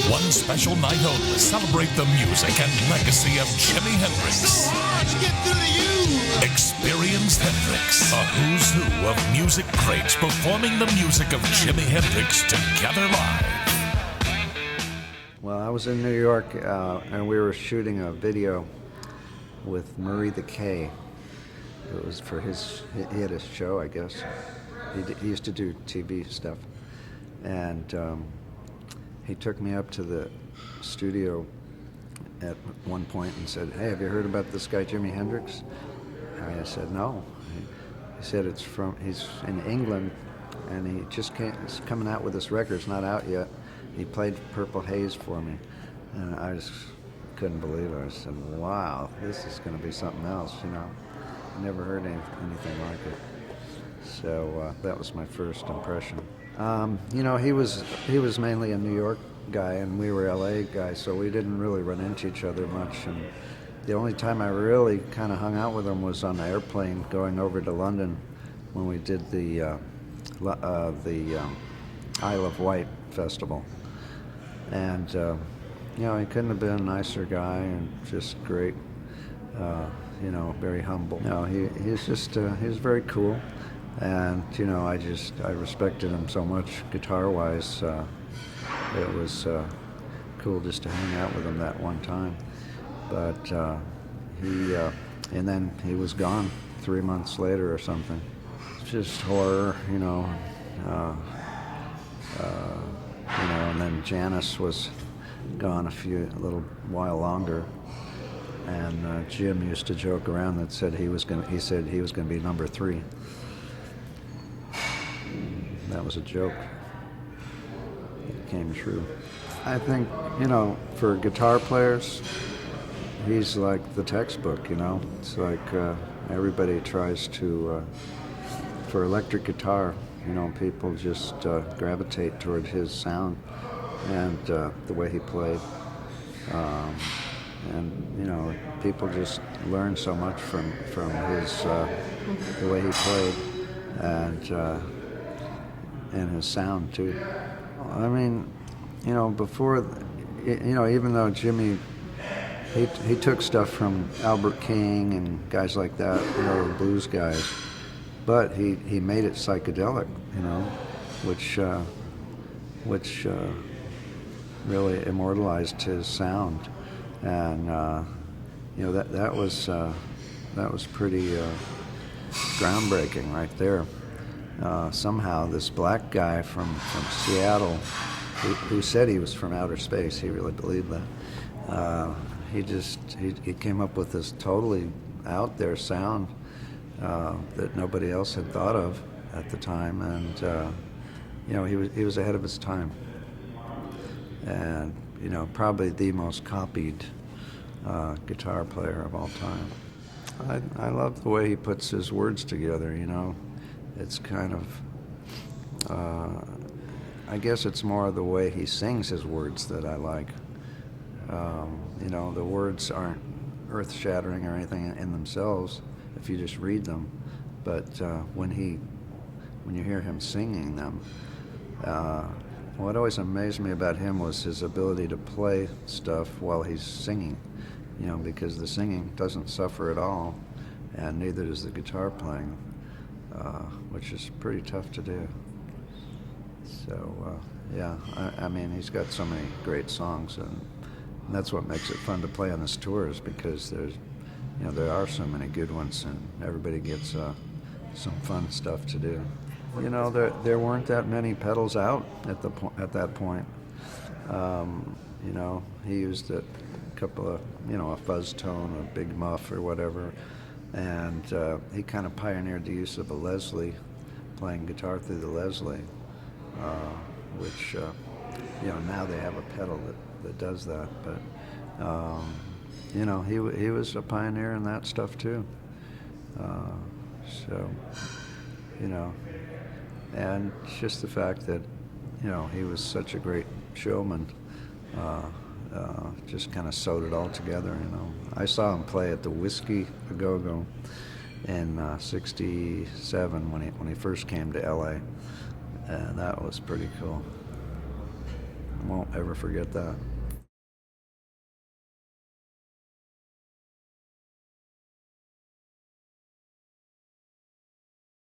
One special night only, celebrate the music and legacy of Jimi Hendrix. So hard to get through to you. Experience Hendrix, a who's who of music greats performing the music of Jimi Hendrix together live. Well, I was in New York and we were shooting a video with Murray the K. It was for he had a show, I guess. He used to do TV stuff. And he took me up to the studio at one point and said, "Hey, have you heard about this guy Jimi Hendrix?" And I said, "No." He said he's in England and he's coming out with this record. It's not out yet. He played Purple Haze for me. And I just couldn't believe it. I said, "Wow, this is going to be something else, you know." I never heard anything like it. So that was my first impression. You know, he was mainly a New York guy and we were LA guys, so we didn't really run into each other much. And the only time I really kind of hung out with him was on the airplane going over to London when we did the Isle of Wight festival. And you know, he couldn't have been a nicer guy and just great. You know, very humble. No, he's just he was very cool, and you know, I respected him so much guitar-wise. It was cool just to hang out with him that one time. But and then he was gone 3 months later or something. Just horror, you know. You know, and then Janis was gone a little while longer. And Jim used to joke around that said he said he was going to be number 3. That was a joke. It came true. I think, you know, for guitar players, he's like the textbook, you know. It's like everybody tries to, for electric guitar, you know, people just gravitate toward his sound and the way he played. And you know, people just learn so much from his the way he played and his sound too. I mean, you know, before, you know, even though Jimmy he took stuff from Albert King and guys like that, you know, the blues guys, but he made it psychedelic, you know, which really immortalized his sound. And you know, that was pretty groundbreaking right there. Somehow this black guy from Seattle, who said he was from outer space, he really believed that. He came up with this totally out there sound that nobody else had thought of at the time, and you know, he was ahead of his time. And you know, probably the most copied guitar player of all time. I love the way he puts his words together, you know. It's kind of, I guess it's more the way he sings his words that I like. You know, the words aren't earth-shattering or anything in themselves if you just read them, but when you hear him singing them, what always amazed me about him was his ability to play stuff while he's singing, you know, because the singing doesn't suffer at all, and neither does the guitar playing, which is pretty tough to do. So, yeah, I mean, he's got so many great songs, and that's what makes it fun to play on his tours, because there are so many good ones, and everybody gets some fun stuff to do. You know, there weren't that many pedals out at that point. You know, he used a couple of, you know, a fuzz tone, a big muff or whatever, and he kind of pioneered the use of a Leslie, playing guitar through the Leslie, which, you know, now they have a pedal that does that, but, you know, he was a pioneer in that stuff too. So, you know, and it's just the fact that, you know, he was such a great showman, just kind of sewed it all together, you know. I saw him play at the Whiskey A Go-Go in '67 when he first came to LA, and that was pretty cool. I won't ever forget that.